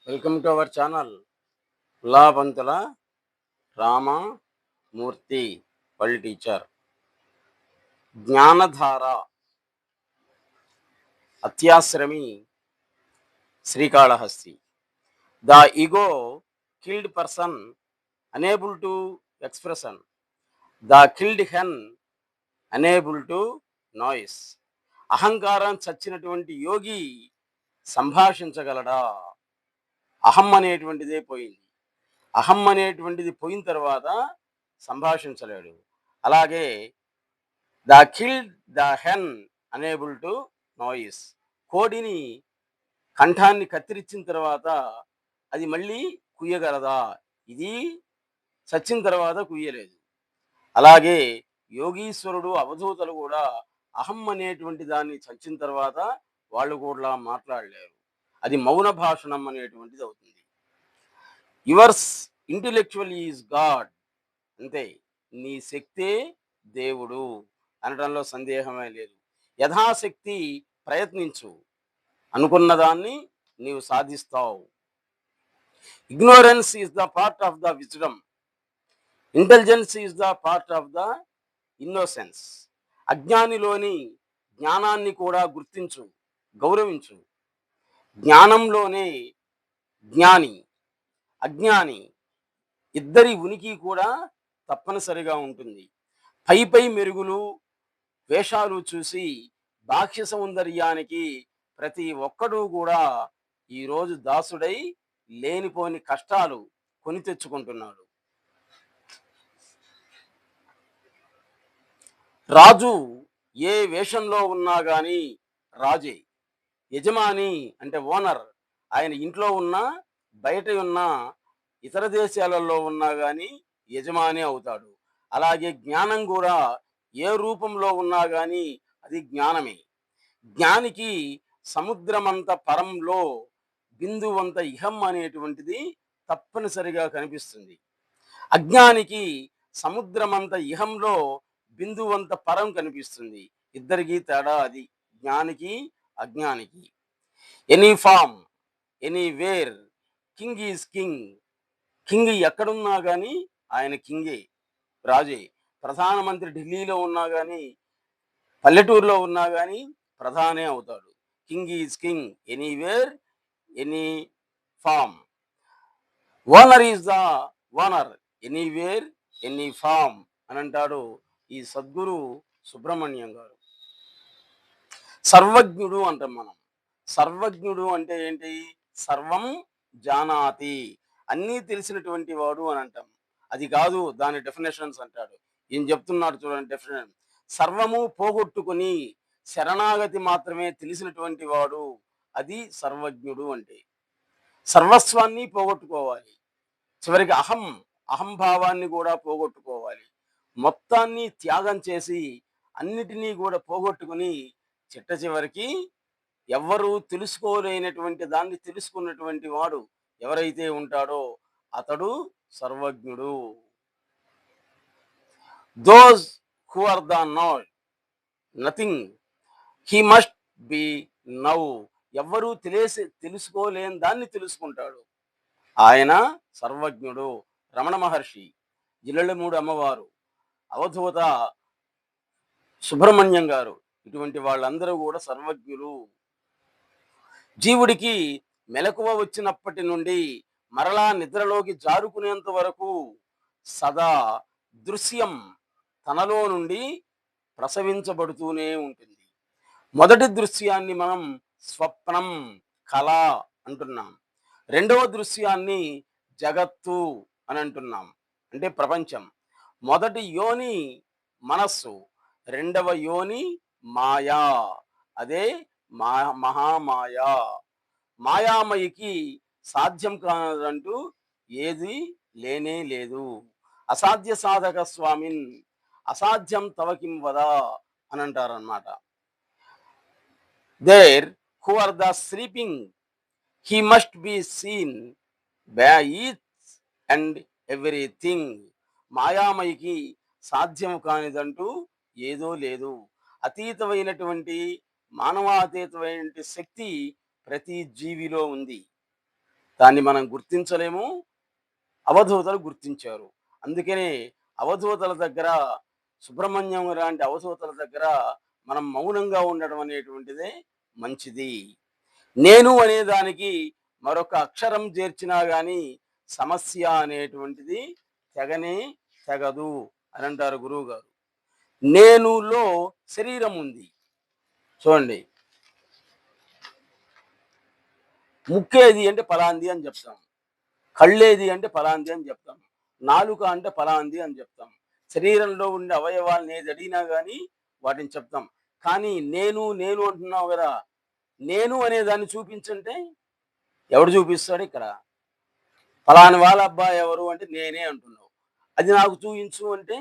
Welcome to our channel Labanthula Ramamurthy world teacher. జ్ఞానధార అత్యాశ్రమి Srikalahasti. The ego killed person unable to expression. The killed hen unable to noise. అహంకారం చచ్చినటువంటి యోగి సంభాషించగలడా? అహం అనేటువంటిదే పోయింది. అహం అనేటువంటిది పోయిన తర్వాత సంభాషించలేడు. అలాగే the killed the hen unable to noise. కోడిని కంఠాన్ని కత్తిరించిన తర్వాత అది మళ్ళీ కుయ్యగలదా? ఇది చచ్చిన తర్వాత కుయ్యలేదు. అలాగే యోగీశ్వరుడు అవధూతలు కూడా అహం అనేటువంటి దాన్ని చచ్చిన తర్వాత వాళ్ళు కూడా మాట్లాడలేరు. అది మౌన భాషణం అనేటువంటిది అవుతుంది. Yours intellectual is God. అంతే, నీ శక్తే దేవుడు అనడంలో సందేహమే లేదు. యథాశక్తి ప్రయత్నించు, అనుకున్న దాన్ని నీవు సాధిస్తావు. Ignorance is the part of the wisdom. Intelligence is the part of the innocence. అజ్ఞానిలోని జ్ఞానాన్ని కూడా గుర్తించు, గౌరవించు. జ్ఞానంలోనే జ్ఞాని, అజ్ఞాని ఇద్దరి ఉనికి కూడా తప్పనిసరిగా ఉంటుంది. పై మెరుగులు, వేషాలు చూసి బాహ్య సౌందర్యానికి ప్రతి ఒక్కడూ కూడా ఈరోజు దాసుడై లేనిపోని కష్టాలు కొని తెచ్చుకుంటున్నాడు. రాజు ఏ వేషంలో ఉన్నా కానీ రాజే. యజమాని అంటే ఓనర్, ఆయన ఇంట్లో ఉన్నా బయట ఉన్నా ఇతర దేశాలలో ఉన్నా కానీ యజమాని అవుతాడు. అలాగే జ్ఞానం కూడా ఏ రూపంలో ఉన్నా కానీ అది జ్ఞానమే. జ్ఞానికి సముద్రమంత పరంలో బిందువంత ఇహం అనేటువంటిది తప్పనిసరిగా కనిపిస్తుంది. అజ్ఞానికి సముద్రమంత ఇహంలో బిందువంత పరం కనిపిస్తుంది. ఇద్దరికీ తేడా అది, జ్ఞానికి అజ్ఞానికి. Any form, anywhere, king is king. King ఎక్కడున్నా కానీ ఆయన కింగే, రాజే. ప్రధానమంత్రి ఢిల్లీలో ఉన్నా కానీ పల్లెటూరులో ఉన్నా కానీ ప్రధానే అవుతాడు. King is king anywhere, any form. Owner is the owner anywhere, any form అని అంటాడు ఈ సద్గురు సుబ్రహ్మణ్యం గారు. సర్వజ్ఞుడు అంటాం మనం. సర్వజ్ఞుడు అంటే ఏంటి? సర్వం జానాతి, అన్నీ తెలిసినటువంటి వాడు అని అంటాం. అది కాదు, దాని డెఫినేషన్స్ అంటాడు. ఈయన చెప్తున్నాడు చూడండి డెఫినేషన్. సర్వము పోగొట్టుకుని శరణాగతి మాత్రమే తెలిసినటువంటి వాడు, అది సర్వజ్ఞుడు అంటే. సర్వస్వాన్ని పోగొట్టుకోవాలి, చివరికి అహంభావాన్ని కూడా పోగొట్టుకోవాలి. మొత్తాన్ని త్యాగం చేసి అన్నిటినీ కూడా పోగొట్టుకుని చిట్ట చివరికి ఎవ్వరూ తెలుసుకోలేనటువంటి దాన్ని తెలుసుకున్నటువంటి వాడు ఎవరైతే ఉంటాడో అతడు సర్వజ్ఞుడు. Those who are the not nothing, he must be know. ఎవ్వరూ తెలుసుకోలేని దాన్ని తెలుసుకుంటాడు, ఆయన సర్వజ్ఞుడు. రమణ మహర్షి, జిల్లెళ్ళమూడి అమ్మవారు, అవధూత సుబ్రహ్మణ్యం గారు, ఇటువంటి వాళ్ళందరూ కూడా సర్వజ్ఞులు. జీవుడికి మెలకువ వచ్చినప్పటి నుండి మరలా నిద్రలోకి జారుకునేంత వరకు సదా దృశ్యం తనలో నుండి ప్రసవించబడుతూనే ఉంటుంది. మొదటి దృశ్యాన్ని మనం స్వప్నం, కళ అంటున్నాం. రెండవ దృశ్యాన్ని జగత్తు అని అంటున్నాం, అంటే ప్రపంచం. మొదటి యోని మనస్సు, రెండవ యోని మాయా, అదే మహామాయా. మాయామయికి సాధ్యం కాదంటూ ఏది లేనే లేదు. అసాధ్య సాధక స్వామిన్ అసాధ్యం తవకిం వదా అని అంటారన్నమాట. There who are the sleeping, he must be seen by each and everything. మాయామయికి సాధ్యం కానిదంటూ ఏదో లేదు. అతీతమైనటువంటి మానవాతీతమైనటువంటి శక్తి ప్రతి జీవిలో ఉంది. దాన్ని మనం గుర్తించలేము, అవధూతలు గుర్తించారు. అందుకనే అవధూతల దగ్గర, సుబ్రహ్మణ్యం లాంటి అవధూతల దగ్గర మనం మౌనంగా ఉండడం అనేటువంటిదే మంచిది. నేను అనే దానికి మరొక అక్షరం చేర్చినా గాని సమస్య అనేటువంటిది తెగనే తెగదు అని అంటారు గురువు గారు. నేనులో శరీరం ఉంది. చూడండి, ముక్కేది అంటే ఫలాంది అని చెప్తాం. కళ్ళేది అంటే ఫలాంది అని చెప్తాం. నాలుక అంటే ఫలాంది అని చెప్తాం. శరీరంలో ఉండే అవయవాలను ఏది అడిగినా కానీ వాటిని చెప్తాం. కానీ నేను నేను అంటున్నావు కదా, నేను అనే దాన్ని చూపించంటే ఎవడు చూపిస్తాడు ఇక్కడ? ఫలాని వాళ్ళ అబ్బాయి ఎవరు అంటే నేనే అంటున్నావు. అది నాకు చూపించు అంటే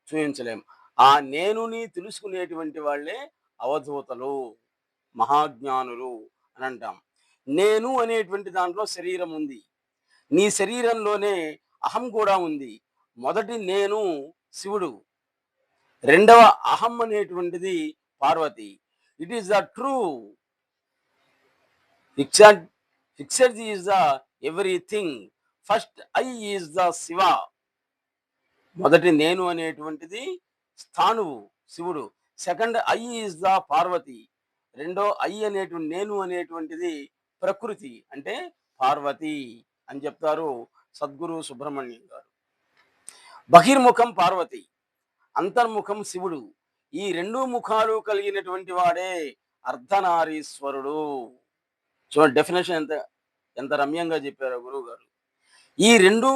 చూపించలేము. ఆ నేనుని తెలుసుకునేటువంటి వాళ్ళే అవధూతలు, మహాజ్ఞానులు అని అంటాం. నేను అనేటువంటి దాంట్లో శరీరం ఉంది. నీ శరీరంలోనే అహం కూడా ఉంది. మొదటి నేను శివుడు, రెండవ అహం అనేటువంటిది Parvati. It is the true fixed, fixed is the everything. First I is the Shiva. మొదటి నేను అనేటువంటిది స్థానువు శివుడు. Second I is the Parvati. రెండో ఐ అనేటువంటి నేను అనేటువంటిది ప్రకృతి అంటే పార్వతి అని చెప్తారు సద్గురు సుబ్రహ్మణ్యం గారు. బహిర్ముఖం పార్వతి, అంతర్ముఖం శివుడు. ఈ రెండు ముఖాలు కలిగినటువంటి వాడే అర్ధనారీశ్వరుడు. చూడండి డెఫినేషన్ ఎంత ఎంత రమ్యంగా చెప్పారో గురువు గారు. ఈ రెండు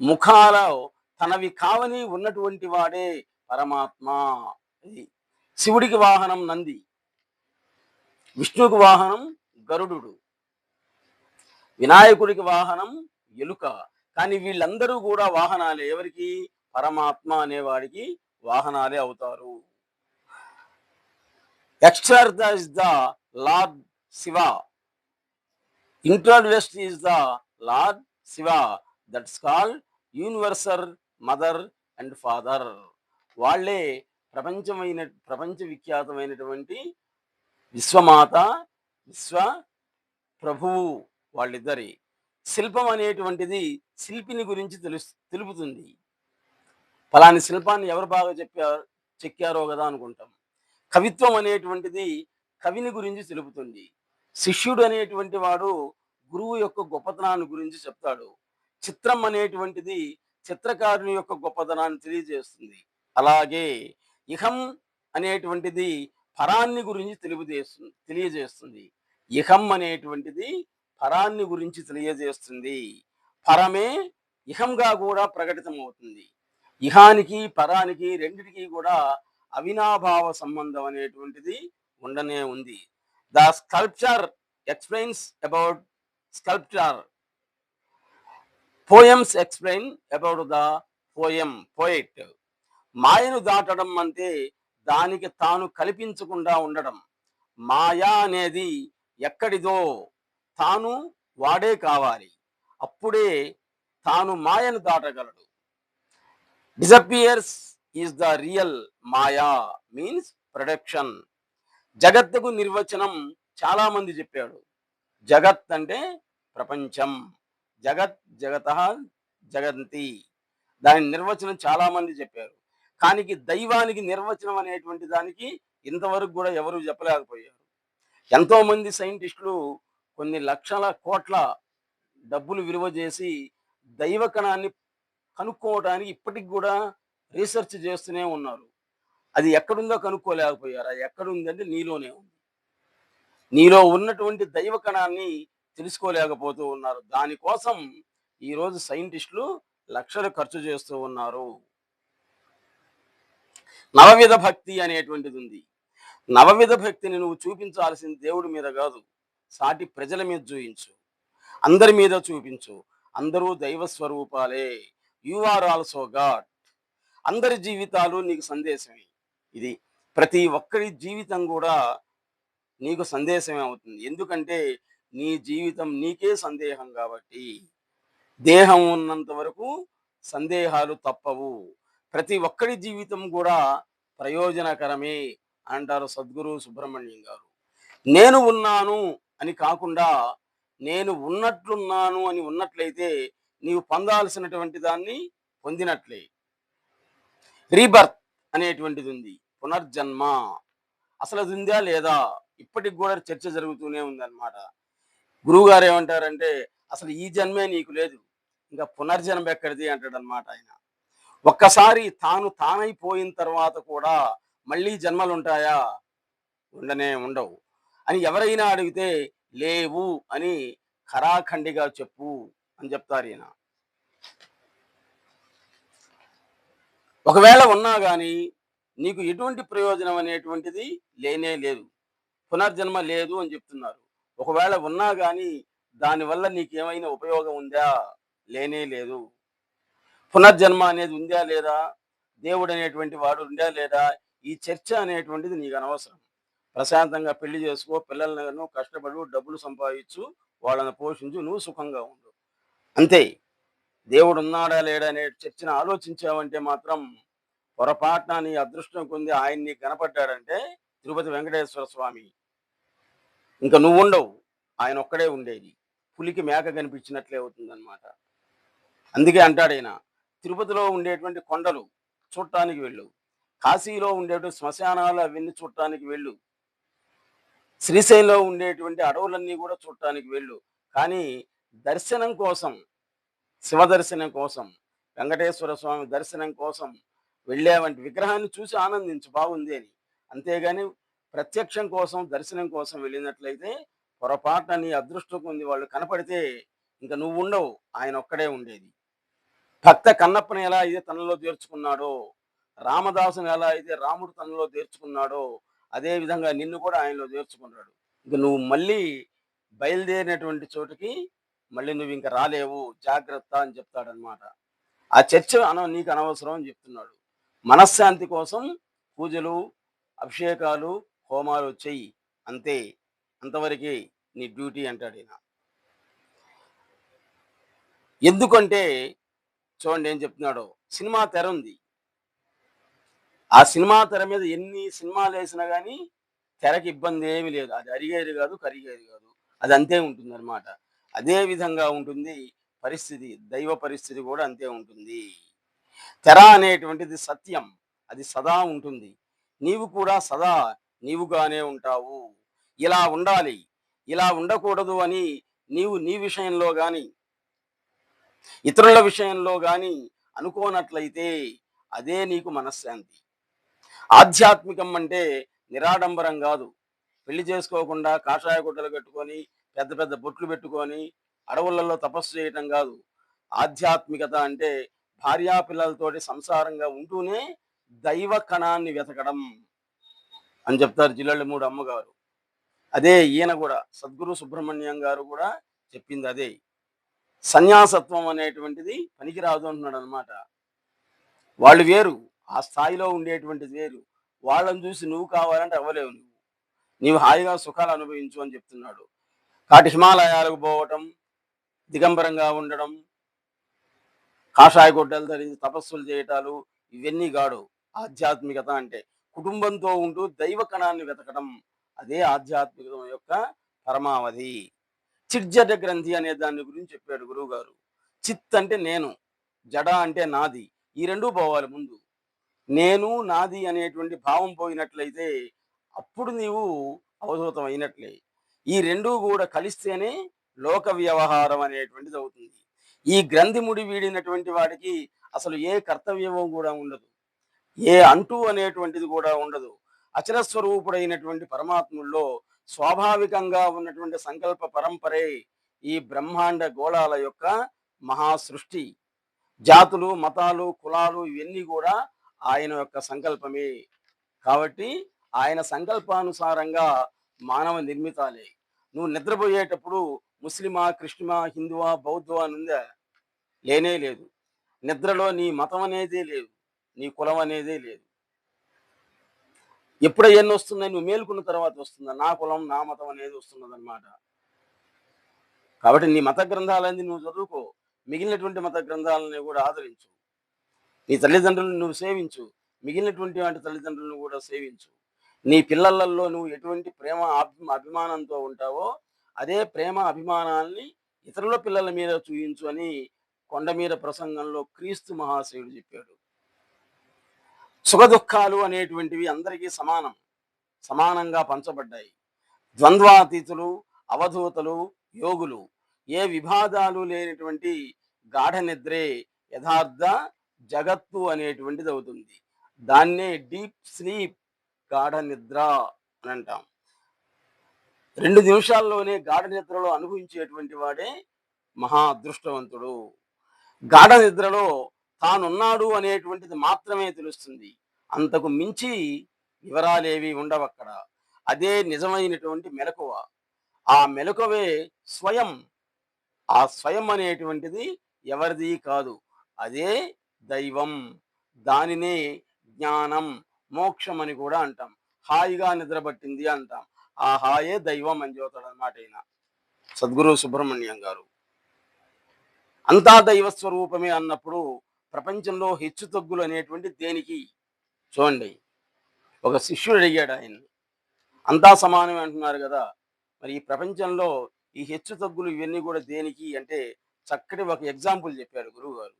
ముఖాల తనవి కావని ఉన్నటువంటి వాడే పరమాత్మ. ఇది శివుడికి వాహనం నంది, విష్ణువుకి వాహనం గరుడు, వినాయకుడికి వాహనం ఎలుక. కానీ వీళ్ళందరూ కూడా వాహనాలే. ఎవరికి? పరమాత్మ అనేవాడికి వాహనాలే అవుతారు. ఎక్స్ట్రార్ద is the lord Shiva, inter west is the lord Shiva. That's called universal mother and father. వాళ్ళే ప్రపంచ విఖ్యాతమైనటువంటి విశ్వమాత, విశ్వ ప్రభువు వాళ్ళిద్దరి. శిల్పం అనేటువంటిది శిల్పిని గురించి తెలుపుతుంది. ఫలాని శిల్పాన్ని ఎవరు బాగా చెక్కారో కదా అనుకుంటాం. కవిత్వం అనేటువంటిది కవిని గురించి తెలుపుతుంది. శిష్యుడు అనేటువంటి వాడు గురువు యొక్క గొప్పతనాన్ని గురించి చెప్తాడు. చిత్రం అనేటువంటిది చిత్రకారుని యొక్క గొప్పతనాన్ని తెలియజేస్తుంది. అలాగే ఇహం అనేటువంటిది పరాన్ని గురించి తెలియజేస్తుంది. ఇహం అనేటువంటిది పరాన్ని గురించి తెలియజేస్తుంది. పరమే ఇహంగా కూడా ప్రకటితమవుతుంది. ఇహానికి పరానికి రెండిటికి కూడా అవినాభావ సంబంధం అనేటువంటిది ఉండనే ఉంది. The sculpture explains about sculpture, poems explain about the poet. మాయను దాటడం అంటే దానికి తాను కల్పించకుండా ఉండడం. మాయా అనేది ఎక్కడిదో తాను వాడే కావాలి, అప్పుడే తాను మాయను దాటగలడు. Disappears is the real maya means production. జగత్తుకు నిర్వచనం చాలా మంది చెప్పాడు. జగత్ అంటే ప్రపంచం, జగత్ జగత జగంతి. దాని నిర్వచనం చాలా మంది చెప్పారు. కానీ దైవానికి నిర్వచనం అనేటువంటి దానికి ఇంతవరకు కూడా ఎవరు చెప్పలేకపోయారు. ఎంతో మంది సైంటిస్టులు కొన్ని లక్షల కోట్ల డబ్బులు విలువ చేసి దైవకణాన్ని కనుక్కోవడానికి ఇప్పటికి కూడా రీసెర్చ్ చేస్తూనే ఉన్నారు. అది ఎక్కడుందో కనుక్కోలేకపోయారు. అది ఎక్కడుందంటే నీలోనే ఉంది. నీలో ఉన్నటువంటి దైవకణాన్ని తెలుసుకోలేకపోతూ ఉన్నారు. దానికోసం ఈరోజు సైంటిస్టులు లక్షలు ఖర్చు చేస్తూ ఉన్నారు. నవవిధ భక్తి అనేటువంటిది ఉంది. నవవిధ భక్తిని నువ్వు చూపించాల్సిన దేవుడి మీద కాదు, సాటి ప్రజల మీద చూపించు, అందరి మీద చూపించు. అందరూ దైవ స్వరూపాలే. You are also God. అందరి జీవితాలు నీకు సందేశమే. ఇది ప్రతి ఒక్కరి జీవితం కూడా నీకు సందేశమే అవుతుంది. ఎందుకంటే నీ జీవితం నీకే సందేహం కాబట్టి. దేహం ఉన్నంత వరకు సందేహాలు తప్పవు. ప్రతి ఒక్కరి జీవితం కూడా ప్రయోజనకరమే అంటారు సద్గురు సుబ్రహ్మణ్యం గారు. నేను ఉన్నాను అని కాకుండా నేను ఉన్నట్లున్నాను అని ఉన్నట్లయితే నీవు పొందాల్సినటువంటి దాన్ని పొందినట్లే. రీబర్త్ అనేటువంటిది ఉంది, పునర్జన్మ. అసలు అది ఉందా లేదా? ఇప్పటికి కూడా చర్చ జరుగుతూనే ఉందన్నమాట. గురువు గారు ఏమంటారంటే, అసలు ఈ జన్మే నీకు లేదు, ఇంకా పునర్జన్మ ఎక్కడిది అంటాడనమాట ఆయన. ఒక్కసారి తాను తానైపోయిన తర్వాత కూడా మళ్ళీ జన్మలుంటాయా? ఉండనే ఉండవు అని ఎవరైనా అడిగితే లేవు అని ఖరాఖండిగా చెప్పు అని చెప్తారు ఈయన. ఒకవేళ ఉన్నా కానీ నీకు ఎటువంటి ప్రయోజనం అనేటువంటిది లేనే లేదు. పునర్జన్మ లేదు అని చెప్తున్నారు. ఒకవేళ ఉన్నా కానీ దానివల్ల నీకేమైనా ఉపయోగం ఉందా? లేనే లేదు. పునర్జన్మ అనేది ఉందా లేదా? దేవుడు అనేటువంటి వాడు ఉందా లేదా? ఈ చర్చ అనేటువంటిది నీకు అనవసరం. ప్రశాంతంగా పెళ్లి చేసుకో, పిల్లలను కష్టపడు, డబ్బులు సంపాదించు, వాళ్ళని పోషించు, నువ్వు సుఖంగా ఉండు, అంతే. దేవుడు ఉన్నాడా లేడా అనే చర్చను ఆలోచించావంటే మాత్రం పొరపాటున నీ అదృష్టం కొంది ఆయన నీకు కనపడ్డాడంటే తిరుపతి వెంకటేశ్వర స్వామి, ఇంకా నువ్వు ఉండవు, ఆయన ఒక్కడే ఉండేది. పులికి మేక కనిపించినట్లే అవుతుందన్నమాట. అందుకే అంటాడు ఆయన, తిరుపతిలో ఉండేటువంటి కొండలు చూడటానికి వెళ్ళు, కాశీలో ఉండేటువంటి శ్మశానాలు అవన్నీ చూడటానికి వెళ్ళు, శ్రీశైలంలో ఉండేటువంటి అడవులన్నీ కూడా చూడటానికి వెళ్ళు. కానీ దర్శనం కోసం, శివ దర్శనం కోసం, వెంకటేశ్వర స్వామి దర్శనం కోసం వెళ్ళావంటి విగ్రహాన్ని చూసి ఆనందించు, బాగుంది అని. అంతేగాని ప్రత్యక్షం కోసం, దర్శనం కోసం వెళ్ళినట్లయితే పొరపాటున నీ అదృష్టం కొంది వాళ్ళు కనపడితే ఇంకా నువ్వు ఉండవు, ఆయన ఒక్కడే ఉండేది. భక్త కన్నప్పని ఎలా అయితే తనలో చేర్చుకున్నాడో, రామదాసుని ఎలా అయితే రాముడు తనలో చేర్చుకున్నాడో, అదే విధంగా నిన్ను కూడా ఆయనలో చేర్చుకున్నాడు. ఇంక నువ్వు మళ్ళీ బయలుదేరినటువంటి చోటుకి మళ్ళీ నువ్వు ఇంకా రాలేవు, జాగ్రత్త అని చెప్తాడనమాట. ఆ చర్చ నీకు అనవసరం అని చెప్తున్నాడు. మనశ్శాంతి కోసం పూజలు, అభిషేకాలు, హోమాలు చెయ్యి, అంతే, అంతవరకే నీ డ్యూటీ అంటాడు ఈయన. ఎందుకంటే చూడండి ఏం చెప్తున్నాడో, సినిమా తెర ఉంది, ఆ సినిమా తెర మీద ఎన్ని సినిమాలు వేసినా కానీ తెరకి ఇబ్బంది ఏమి లేదు, అది అరిగేది కాదు, కరిగేది కాదు, అది అంతే ఉంటుంది అనమాట. అదే విధంగా ఉంటుంది పరిస్థితి, దైవ పరిస్థితి కూడా అంతే ఉంటుంది. తెర అనేటువంటిది సత్యం, అది సదా ఉంటుంది. నీవు కూడా సదా నీవుగానే ఉంటావు. ఇలా ఉండాలి, ఇలా ఉండకూడదు అని నీవు నీ విషయంలో కానీ ఇతరుల విషయంలో కానీ అనుకోనట్లయితే అదే నీకు మనశ్శాంతి. ఆధ్యాత్మికం అంటే నిరాడంబరం కాదు. పెళ్లి చేసుకోకుండా కాషాయ గుడ్డలు కట్టుకొని, పెద్ద పెద్ద బొట్లు పెట్టుకొని అడవులలో తపస్సు చేయటం కాదు. ఆధ్యాత్మికత అంటే భార్యాపిల్లలతోటి సంసారంగా ఉంటూనే దైవ కణాన్ని వెతకడం అని చెప్తారు జిల్లెళ్ళమూడి అమ్మగారు. అదే ఈయన కూడా సద్గురు సుబ్రహ్మణ్యం గారు కూడా చెప్పింది అదే. సన్యాసత్వం అనేటువంటిది పనికిరాదు అంటున్నాడు అనమాట. వాళ్ళు వేరు, ఆ స్థాయిలో ఉండేటువంటిది వేరు. వాళ్ళని చూసి నువ్వు కావాలంటే అవ్వలేవు, నీవు హాయిగా సుఖాలు అనుభవించు అని చెప్తున్నాడు. కాబట్టి హిమాలయాలకు పోవటం, దిగంబరంగా ఉండడం, కాషాయ గుడ్డలు ధరించి తపస్సులు చేయటాలు, ఇవన్నీ గాడు ఆధ్యాత్మికత అంటే. కుటుంబంతో ఉంటూ దైవ కణాన్ని వెతకడం, అదే ఆధ్యాత్మికత యొక్క పరమావధి. చిట్జడ గ్రంథి అనే దాని గురించి చెప్పాడు గురువు గారు. చిత్ అంటే నేను, జడ అంటే నాది, ఈ రెండూ పోవాలి ముందు. నేను నాది అనేటువంటి భావం పోయినట్లయితే అప్పుడు నీవు అవధూతం అయినట్లే. ఈ రెండూ కూడా కలిస్తేనే లోక వ్యవహారం అనేటువంటిది అవుతుంది. ఈ గ్రంథి ముడి వీడినటువంటి వాడికి అసలు ఏ కర్తవ్యమో కూడా ఉండదు, ఏ అంటూ అనేటువంటిది కూడా ఉండదు. అచల స్వరూపుడైనటువంటి పరమాత్ముల్లో స్వాభావికంగా ఉన్నటువంటి సంకల్ప పరంపరే ఈ బ్రహ్మాండ గోళాల యొక్క మహాసృష్టి. జాతులు, మతాలు, కులాలు ఇవన్నీ కూడా ఆయన యొక్క సంకల్పమే. కాబట్టి ఆయన సంకల్పానుసారంగా మానవ నిర్మితాలే. నువ్వు నిద్రపోయేటప్పుడు ముస్లిమా, క్రిస్టిమా, హిందువా, బౌద్ధవా అని ఉందా? లేనే లేదు. నిద్రలో నీ మతం అనేదే లేదు, నీ కులం అనేదే లేదు. ఎప్పుడు ఎన్ని వస్తున్నాయి? నువ్వు మేలుకున్న తర్వాత వస్తుందా నా కులం, నా మతం అనేది వస్తున్నదన్నమాట. కాబట్టి నీ మత గ్రంథాలన్నీ నువ్వు చదువుకో, మిగిలినటువంటి మత గ్రంథాలని కూడా ఆదరించు. నీ తల్లిదండ్రులను నువ్వు సేవించు, మిగిలినటువంటి వాటి తల్లిదండ్రులను కూడా సేవించు. నీ పిల్లలలో నువ్వు ఎటువంటి ప్రేమ అభిమానంతో ఉంటావో అదే ప్రేమ అభిమానాల్ని ఇతరుల పిల్లల మీద చూయించు అని కొండ మీద ప్రసంగంలో క్రీస్తు మహాశయుడు చెప్పాడు. సుఖదుఖాలు అనేటువంటివి అందరికీ సమానంగా పంచబడ్డాయి. ద్వంద్వాతీతులు, అవధూతలు, యోగులు ఏ విభాదాలు లేనటువంటి గాఢ నిద్రే యథార్థ జగత్తు అనేటువంటిది అవుతుంది. దాన్నే డీప్ స్లీప్, గాఢ నిద్ర అని అంటాం. 2 నిమిషాల్లోనే గాఢ నిద్రలో అనుభవించేటువంటి వాడే మహా అదృష్టవంతుడు. గాఢ నిద్రలో తానున్నాడు అనేటువంటిది మాత్రమే తెలుస్తుంది. అంతకు మించి వివరాలేవి ఉండవక్కడ. అదే నిజమైనటువంటి మెలకువ. ఆ మెలకువే స్వయం. ఆ స్వయం అనేటువంటిది ఎవరిది కాదు. అదే దైవం. దానినే జ్ఞానం, మోక్షం అని కూడా అంటాం. హాయిగా నిద్రపట్టింది అంటాం. ఆ హాయే దైవం అని చెబుతాడన్నమాట ఈయన సద్గురు సుబ్రహ్మణ్యం గారు. అంతా దైవ స్వరూపమే అన్నప్పుడు ప్రపంచంలో హెచ్చు తగ్గులు అనేటువంటి దేనికి? చూడండి, ఒక శిష్యుడు అడిగాడు ఆయన్ని, అంతా సమానమే అంటున్నారు కదా, మరి ఈ ప్రపంచంలో ఈ హెచ్చు తగ్గులు ఇవన్నీ కూడా దేనికి అంటే చక్కటి ఒక ఎగ్జాంపుల్ చెప్పారు గురువు గారు.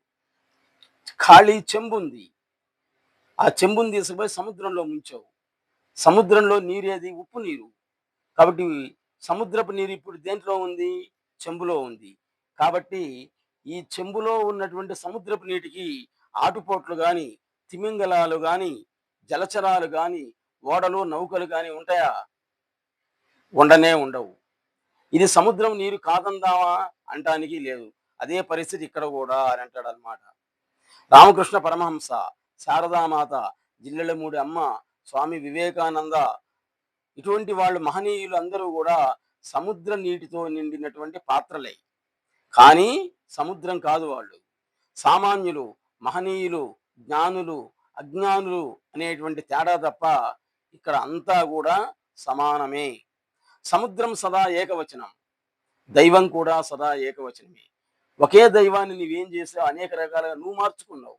ఖాళీ చెంబు ఉంది. ఆ చెంబుని తీసుకుపోయి సముద్రంలో ముంచావు. సముద్రంలో నీరేది? ఉప్పు నీరు. కాబట్టి సముద్రపు నీరు ఇప్పుడు దేంట్లో ఉంది? చెంబులో ఉంది. కాబట్టి ఈ చెంబులో ఉన్నటువంటి సముద్రపు నీటికి ఆటుపోట్లు గాని, తిమింగలాలు గాని, జలచరాలు గాని, ఓడలు నౌకలు గాని ఉంటాయా? ఉండనే ఉండవు. ఇది సముద్రం నీరు కాదందామా అంటానికి లేదు. అదే పరిస్థితి ఇక్కడ కూడా అని అంటాడు అనమాట. రామకృష్ణ పరమహంస, శారదామాత, జిల్లెలమూడి అమ్మ, స్వామి వివేకానంద, ఇటువంటి వాళ్ళు మహనీయులు అందరూ కూడా సముద్ర నీటితో నిండినటువంటి పాత్రలే. కానీ సముద్రం కాదు వాళ్ళు. సామాన్యులు, మహనీయులు, జ్ఞానులు, అజ్ఞానులు అనేటువంటి తేడా తప్ప ఇక్కడ అంతా కూడా సమానమే. సముద్రం సదా ఏకవచనం, దైవం కూడా సదా ఏకవచనమే. ఒకే దైవాన్ని నువ్వేం చేసావు? అనేక రకాలుగా నువ్వు మార్చుకున్నావు.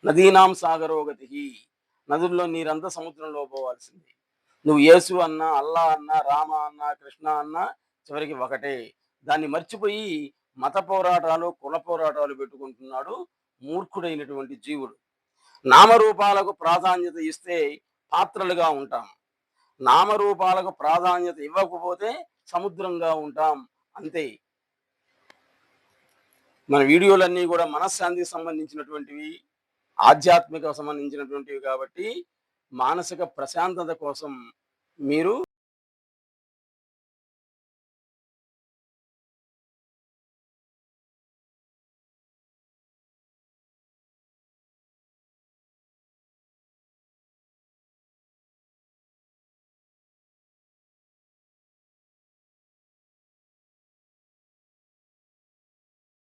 నదీనాం సాగరోగతి, నదుల్లో నీరంతా సముద్రంలో పోవాల్సింది. నువ్వు యేసు అన్నా, అల్లా అన్నా, రామ అన్నా, కృష్ణ అన్నా చివరికి ఒకటే. దాన్ని మర్చిపోయి మత పోరాటాలు, కుల పోరాటాలు పెట్టుకుంటున్నాడు మూర్ఖుడైనటువంటి జీవుడు. నామరూపాలకు ప్రాధాన్యత ఇస్తే పాత్రలుగా ఉంటాం. నామరూపాలకు ప్రాధాన్యత ఇవ్వకపోతే సముద్రంగా ఉంటాం. అంతే. మన వీడియోలన్నీ కూడా మనశ్శాంతికి సంబంధించినటువంటివి, ఆధ్యాత్మిక సంబంధించినటువంటివి కాబట్టి మానసిక ప్రశాంతత కోసం మీరు